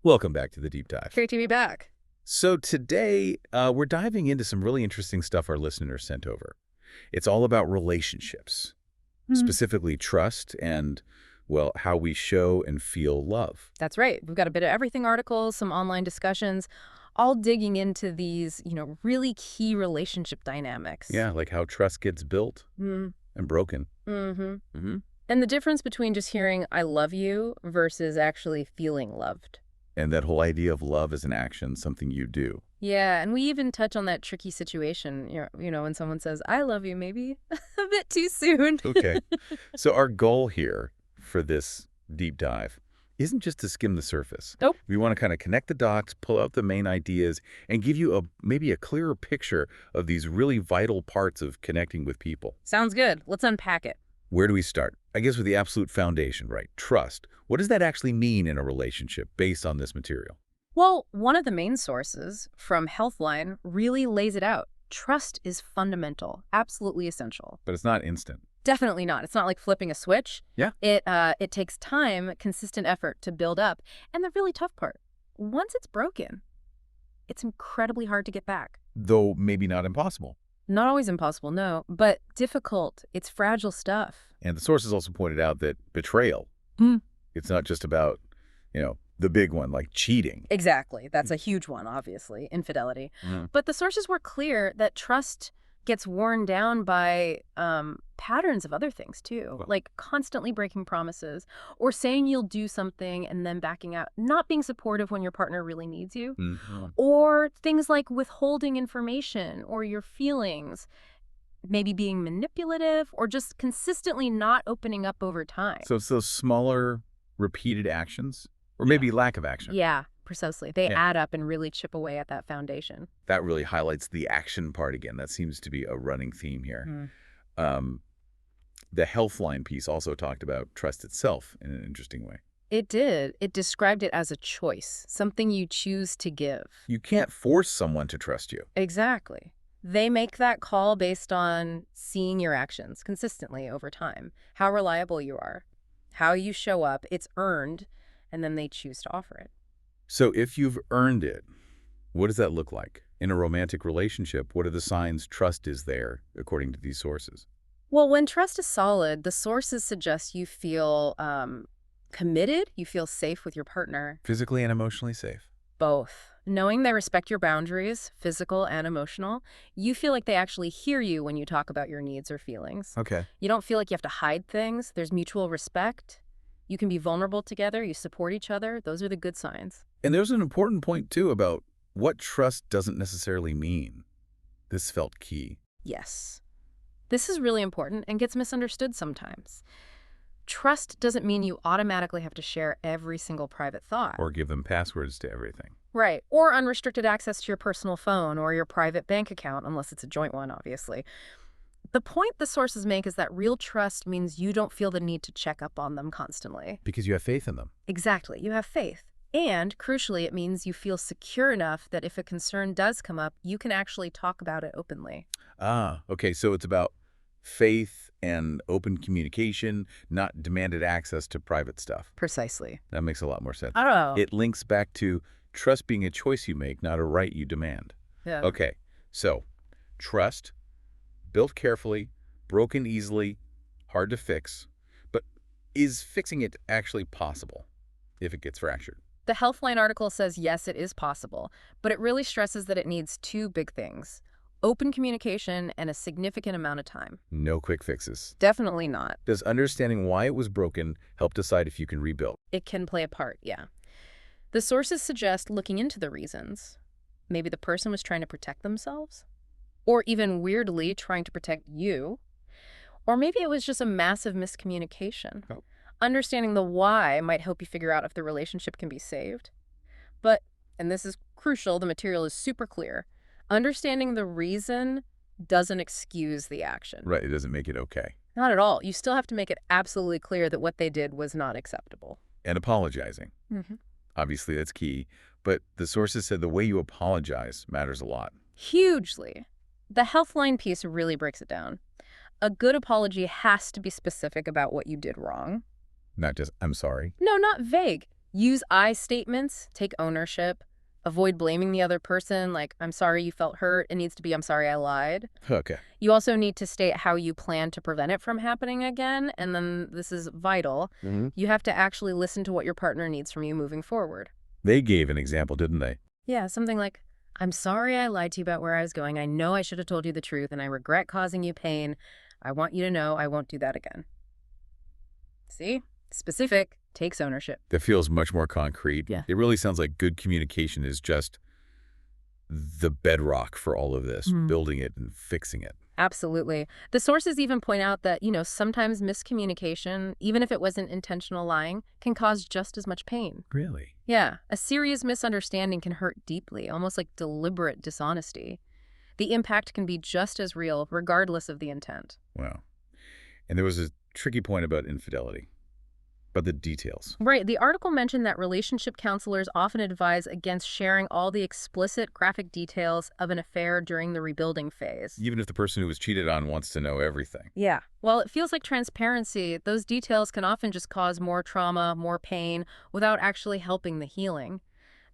Welcome back to the Deep Dive. Great to be back. So today, we're diving into some really interesting stuff our listeners sent over. It's all about relationships, specifically trust and, well, how we show and feel love. That's right. We've got a bit of everything articles, some online discussions, all digging into these, really key relationship dynamics. Yeah, like how trust gets built and broken. Mm-hmm. And the difference between just hearing "I love you" versus actually feeling loved. And that whole idea of love as an action, something you do. Yeah, and we even touch on that tricky situation, when someone says, "I love you," maybe a bit too soon. Okay. So our goal here for this deep dive isn't just to skim the surface. Nope. We want to kind of connect the dots, pull out the main ideas, and give you maybe a clearer picture of these really vital parts of connecting with people. Sounds good. Let's unpack it. Where do we start? I guess with the absolute foundation, right? Trust. What does that actually mean in a relationship based on this material? Well, one of the main sources from Healthline really lays it out. Trust is fundamental, absolutely essential. But it's not instant. Definitely not. It's not like flipping a switch. Yeah. It takes time, consistent effort to build up. And the really tough part, once it's broken, it's incredibly hard to get back. Though maybe not impossible. Not always impossible, no, but difficult. It's fragile stuff. And the sources also pointed out that betrayal, it's not just about, the big one, like cheating. Exactly. That's a huge one, obviously, infidelity. But the sources were clear that trust gets worn down by patterns of other things, too, like constantly breaking promises or saying you'll do something and then backing out, not being supportive when your partner really needs you, or things like withholding information or your feelings, maybe being manipulative or just consistently not opening up over time. So it's those smaller, repeated actions, or maybe lack of action. Yeah, precisely. They add up and really chip away at that foundation. That really highlights the action part again. That seems to be a running theme here. The Healthline piece also talked about trust itself in an interesting way. It did. It described it as a choice, something you choose to give. You can't force someone to trust you. Exactly. They make that call based on seeing your actions consistently over time, how reliable you are, how you show up. It's earned, and then they choose to offer it. So if you've earned it, what does that look like? In a romantic relationship, what are the signs trust is there, according to these sources? Well, when trust is solid, the sources suggest you feel committed, you feel safe with your partner. Physically and emotionally safe. Both. Knowing they respect your boundaries, physical and emotional, you feel like they actually hear you when you talk about your needs or feelings. Okay. You don't feel like you have to hide things. There's mutual respect. You can be vulnerable together. You support each other. Those are the good signs. And there's an important point, too, about what trust doesn't necessarily mean. This felt key. Yes. This is really important and gets misunderstood sometimes. Trust doesn't mean you automatically have to share every single private thought. Or give them passwords to everything. Right. Or unrestricted access to your personal phone or your private bank account, unless it's a joint one, obviously. The point the sources make is that real trust means you don't feel the need to check up on them constantly. Because you have faith in them. Exactly. You have faith. And, crucially, it means you feel secure enough that if a concern does come up, you can actually talk about it openly. Ah, okay. So it's about faith and open communication, not demanded access to private stuff. Precisely. That makes a lot more sense. Oh. It links back to trust being a choice you make, not a right you demand. Yeah. Okay, so trust, built carefully, broken easily, hard to fix. But is fixing it actually possible if it gets fractured? The Healthline article says yes, it is possible, but it really stresses that it needs two big things: open communication and a significant amount of time. No quick fixes. Definitely not. Does understanding why it was broken help decide if you can rebuild? It can play a part, yeah. The sources suggest looking into the reasons. Maybe the person was trying to protect themselves, or even weirdly trying to protect you, or maybe it was just a massive miscommunication. Oh. Understanding the why might help you figure out if the relationship can be saved. But, and this is crucial, the material is super clear, understanding the reason doesn't excuse the action. Right, it doesn't make it okay. Not at all. You still have to make it absolutely clear that what they did was not acceptable. And apologizing. Obviously, that's key. But the sources said the way you apologize matters a lot. Hugely. The Healthline piece really breaks it down. A good apology has to be specific about what you did wrong. Not just, I'm sorry. No, not vague. Use I statements, take ownership, avoid blaming the other person, like, I'm sorry you felt hurt. It needs to be, I'm sorry I lied. Okay. You also need to state how you plan to prevent it from happening again. And then this is vital. You have to actually listen to what your partner needs from you moving forward. They gave an example, didn't they? Yeah, something like, I'm sorry I lied to you about where I was going. I know I should have told you the truth, and I regret causing you pain. I want you to know I won't do that again. See? Specific, takes ownership. That feels much more concrete. Yeah. It really sounds like good communication is just the bedrock for all of this, building it and fixing it. Absolutely. The sources even point out that, sometimes miscommunication, even if it wasn't intentional lying, can cause just as much pain. Really? Yeah, a serious misunderstanding can hurt deeply, almost like deliberate dishonesty. The impact can be just as real, regardless of the intent. Wow. And there was a tricky point about infidelity, about the details. Right. The article mentioned that relationship counselors often advise against sharing all the explicit graphic details of an affair during the rebuilding phase. Even if the person who was cheated on wants to know everything. Yeah. While it feels like transparency, those details can often just cause more trauma, more pain, without actually helping the healing.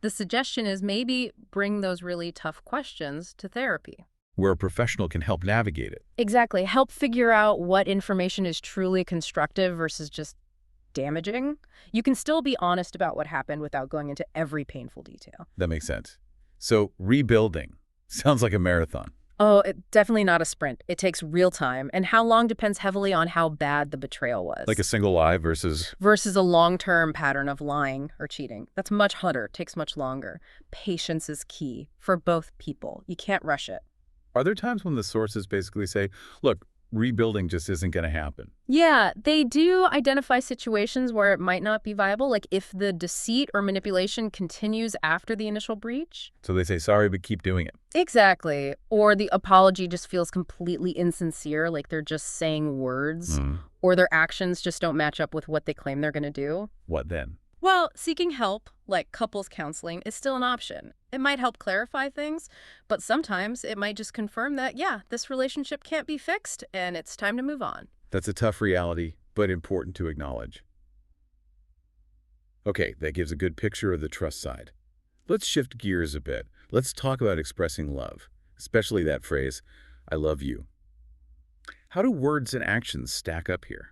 The suggestion is maybe bring those really tough questions to therapy, Where a professional can help navigate it. Exactly. Help figure out what information is truly constructive versus just damaging. You can still be honest about what happened without going into every painful detail. That makes sense. So rebuilding sounds like a marathon. Oh, definitely not a sprint. It takes real time, and how long depends heavily on how bad the betrayal was. Like a single lie versus... Versus a long-term pattern of lying or cheating. That's much harder, takes much longer. Patience is key for both people. You can't rush it. Are there times when the sources basically say, look, rebuilding just isn't going to happen? Yeah, they do identify situations where it might not be viable, like if the deceit or manipulation continues after the initial breach. So they say, sorry, but keep doing it. Exactly. Or the apology just feels completely insincere, like they're just saying words, or their actions just don't match up with what they claim they're going to do. What then? Well, seeking help, like couples counseling, is still an option. It might help clarify things, but sometimes it might just confirm that, yeah, this relationship can't be fixed and it's time to move on. That's a tough reality, but important to acknowledge. Okay, that gives a good picture of the trust side. Let's shift gears a bit. Let's talk about expressing love, especially that phrase, I love you. How do words and actions stack up here?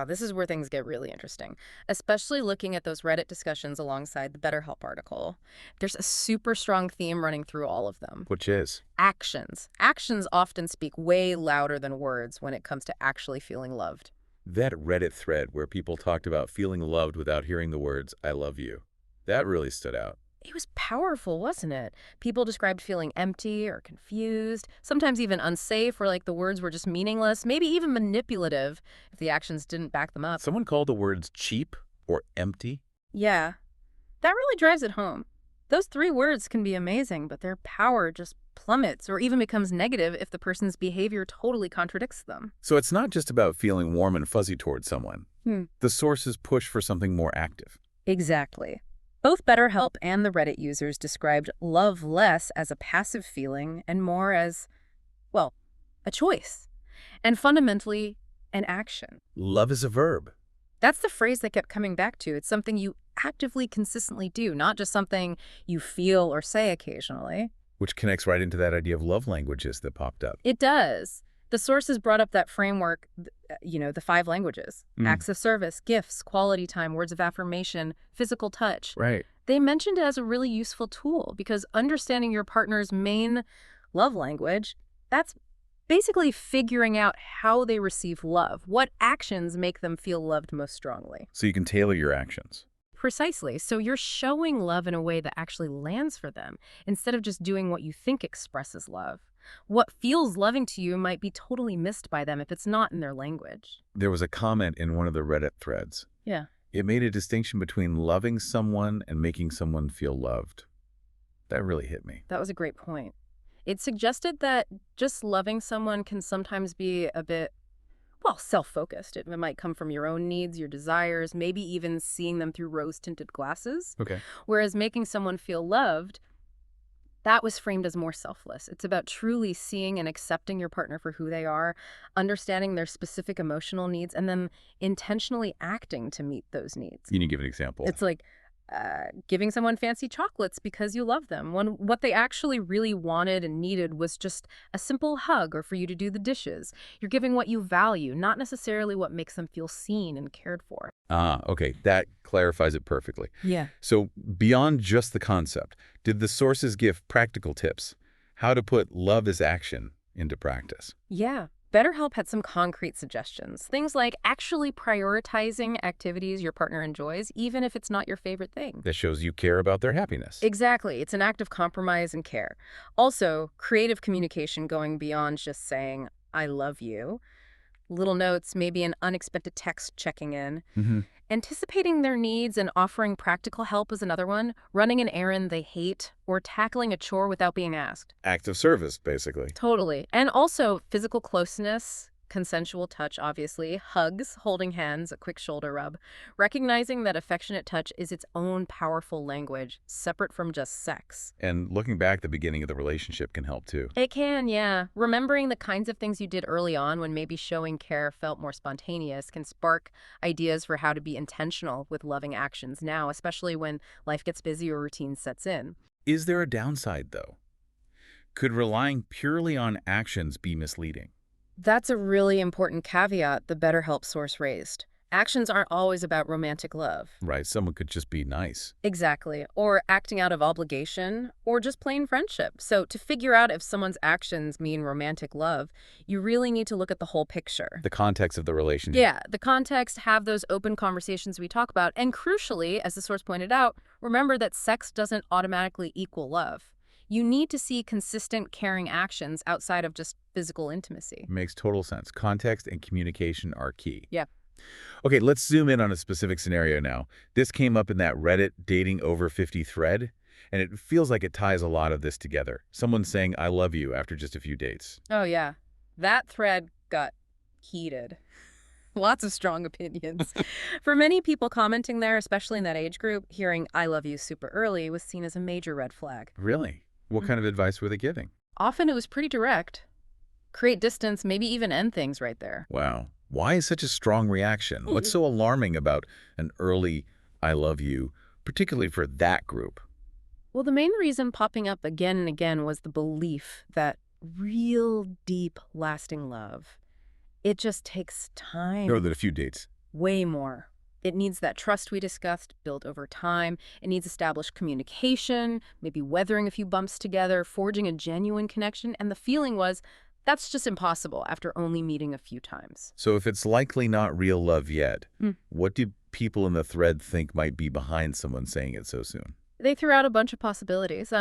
This is where things get really interesting, especially looking at those Reddit discussions alongside the BetterHelp article. There's a super strong theme running through all of them. Which is? Actions. Actions often speak way louder than words when it comes to actually feeling loved. That Reddit thread where people talked about feeling loved without hearing the words, I love you. That really stood out. It was powerful, wasn't it? People described feeling empty or confused, sometimes even unsafe, or like the words were just meaningless, maybe even manipulative if the actions didn't back them up. Someone called the words cheap or empty. Yeah, that really drives it home. Those three words can be amazing, but their power just plummets or even becomes negative if the person's behavior totally contradicts them. So it's not just about feeling warm and fuzzy towards someone. The sources push for something more active. Exactly. Both BetterHelp and the Reddit users described love less as a passive feeling and more as, well, a choice. And fundamentally, an action. Love is a verb. That's the phrase they kept coming back to. It's something you actively, consistently do, not just something you feel or say occasionally. Which connects right into that idea of love languages that popped up. It does. The sources brought up that framework, the 5 languages, acts of service, gifts, quality time, words of affirmation, physical touch. Right. They mentioned it as a really useful tool because understanding your partner's main love language, that's basically figuring out how they receive love, what actions make them feel loved most strongly. So you can tailor your actions. Precisely. So you're showing love in a way that actually lands for them instead of just doing what you think expresses love. What feels loving to you might be totally missed by them if it's not in their language. There was a comment in one of the Reddit threads. Yeah. It made a distinction between loving someone and making someone feel loved. That really hit me. That was a great point. It suggested that just loving someone can sometimes be a bit, self-focused. It might come from your own needs, your desires, maybe even seeing them through rose-tinted glasses. Okay. Whereas making someone feel loved, that was framed as more selfless. It's about truly seeing and accepting your partner for who they are, understanding their specific emotional needs, and then intentionally acting to meet those needs. Can you give an example? It's like, Giving someone fancy chocolates because you love them, when what they actually really wanted and needed was just a simple hug or for you to do the dishes. You're giving what you value, not necessarily what makes them feel seen and cared for. Ah, okay. That clarifies it perfectly. Yeah. So beyond just the concept, did the sources give practical tips? How to put love as action into practice? Yeah. BetterHelp had some concrete suggestions. Things like actually prioritizing activities your partner enjoys, even if it's not your favorite thing. That shows you care about their happiness. Exactly. It's an act of compromise and care. Also, creative communication going beyond just saying, I love you. Little notes, maybe an unexpected text checking in. Mm-hmm. Anticipating their needs and offering practical help is another one. Running an errand they hate or tackling a chore without being asked. Act of service, basically. Totally. And also physical closeness, consensual touch, obviously, hugs, holding hands, a quick shoulder rub. Recognizing that affectionate touch is its own powerful language, separate from just sex. And looking back, the beginning of the relationship can help too. It can, yeah. Remembering the kinds of things you did early on when maybe showing care felt more spontaneous can spark ideas for how to be intentional with loving actions now, especially when life gets busy or routine sets in. Is there a downside, though? Could relying purely on actions be misleading? That's a really important caveat the BetterHelp source raised. Actions aren't always about romantic love. Right, someone could just be nice. Exactly. Or acting out of obligation, or just plain friendship. So to figure out if someone's actions mean romantic love, you really need to look at the whole picture. The context of the relationship. Yeah, the context, have those open conversations we talk about, and crucially, as the source pointed out, remember that sex doesn't automatically equal love. You need to see consistent, caring actions outside of just physical intimacy. Makes total sense. Context and communication are key. Yeah. Okay, let's zoom in on a specific scenario now. This came up in that Reddit dating over 50 thread, and it feels like it ties a lot of this together. Someone saying, I love you after just a few dates. Oh, yeah. That thread got heated. Lots of strong opinions. For many people commenting there, especially in that age group, hearing I love you super early was seen as a major red flag. Really? What kind of advice were they giving? Often it was pretty direct. Create distance, maybe even end things right there. Wow. Why is such a strong reaction? What's so alarming about an early I love you, particularly for that group? Well, the main reason popping up again and again was the belief that real, deep, lasting love, it just takes time. More than a few dates. Way more. It needs that trust we discussed, built over time. It needs established communication, maybe weathering a few bumps together, forging a genuine connection. And the feeling was, that's just impossible after only meeting a few times. So if it's likely not real love yet, what do people in the thread think might be behind someone saying it so soon? They threw out a bunch of possibilities.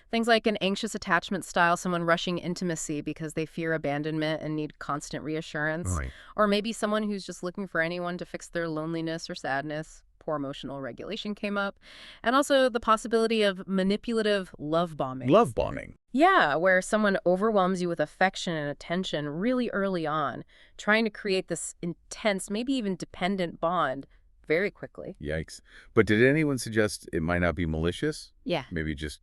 Things like an anxious attachment style, someone rushing intimacy because they fear abandonment and need constant reassurance. Right. Or maybe someone who's just looking for anyone to fix their loneliness or sadness. Poor emotional regulation came up. And also the possibility of manipulative love bombing. Love bombing. Yeah, where someone overwhelms you with affection and attention really early on, trying to create this intense, maybe even dependent bond very quickly. Yikes. But did anyone suggest it might not be malicious? Yeah. Maybe just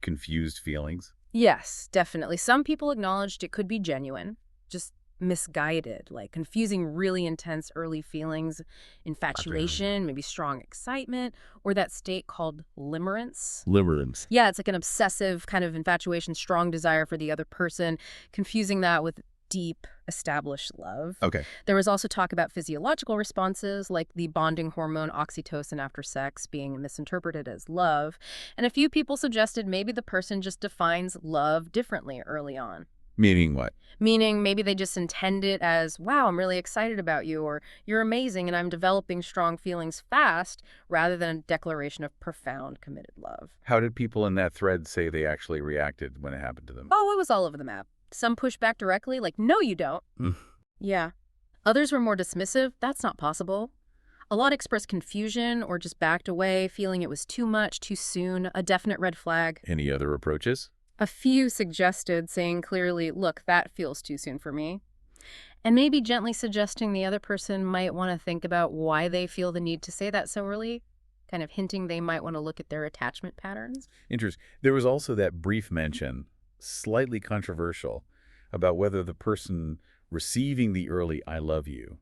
confused feelings? Yes, definitely. Some people acknowledged it could be genuine, just misguided, like confusing really intense early feelings, infatuation, maybe strong excitement, or that state called limerence. Limerence. Yeah, it's like an obsessive kind of infatuation, strong desire for the other person, confusing that with deep, established love. Okay. There was also talk about physiological responses, like the bonding hormone oxytocin after sex being misinterpreted as love. And a few people suggested maybe the person just defines love differently early on. Meaning what? Meaning maybe they just intend it as, wow, I'm really excited about you, or you're amazing and I'm developing strong feelings fast, rather than a declaration of profound, committed love. How did people in that thread say they actually reacted when it happened to them? Oh, it was all over the map. Some pushed back directly, like, no, you don't. Yeah. Others were more dismissive. That's not possible. A lot expressed confusion or just backed away, feeling it was too much, too soon, a definite red flag. Any other approaches? A few suggested, saying clearly, look, that feels too soon for me. And maybe gently suggesting the other person might want to think about why they feel the need to say that so early, kind of hinting they might want to look at their attachment patterns. Interesting. There was also that brief mention, slightly controversial, about whether the person receiving the early I love you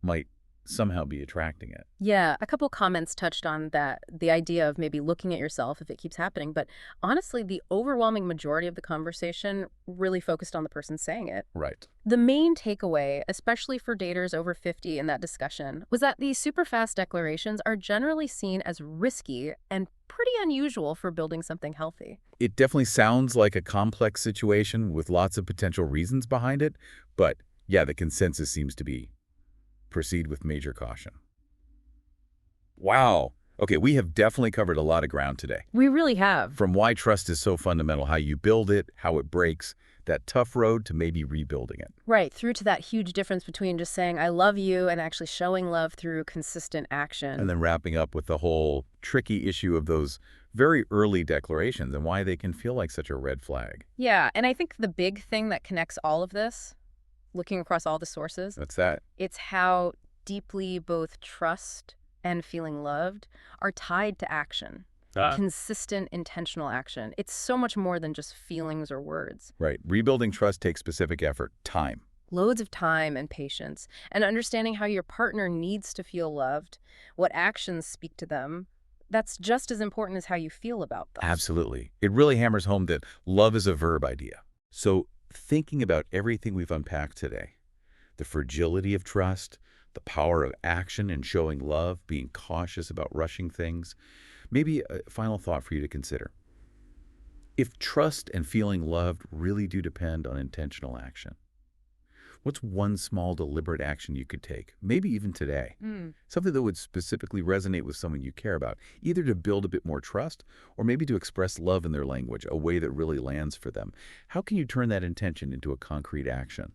might somehow be attracting it. Yeah, a couple comments touched on that, the idea of maybe looking at yourself if it keeps happening. But honestly, the overwhelming majority of the conversation really focused on the person saying it. Right. The main takeaway, especially for daters over 50 in that discussion, was that these super fast declarations are generally seen as risky and pretty unusual for building something healthy. It definitely sounds like a complex situation with lots of potential reasons behind it, but yeah, the consensus seems to be proceed with major caution. Wow. Okay, we have definitely covered a lot of ground today. We really have. From why trust is so fundamental, how you build it, how it breaks, that tough road to maybe rebuilding it. Right, through to that huge difference between just saying, I love you, and actually showing love through consistent action. And then wrapping up with the whole tricky issue of those very early declarations and why they can feel like such a red flag. Yeah, and I think the big thing that connects all of this, looking across all the sources, That's that. it's how deeply both trust and feeling loved are tied to action. Consistent, intentional action. It's so much more than just feelings or words. Right. Rebuilding trust takes specific effort, time. Loads of time and patience, and understanding how your partner needs to feel loved, what actions speak to them. That's just as important as how you feel about them. Absolutely. It really hammers home that love is a verb idea. So thinking about everything we've unpacked today, the fragility of trust, the power of action and showing love, being cautious about rushing things, maybe a final thought for you to consider. If trust and feeling loved really do depend on intentional action, what's one small deliberate action you could take, maybe even today? Something that would specifically resonate with someone you care about, either to build a bit more trust or maybe to express love in their language, a way that really lands for them. How can you turn that intention into a concrete action?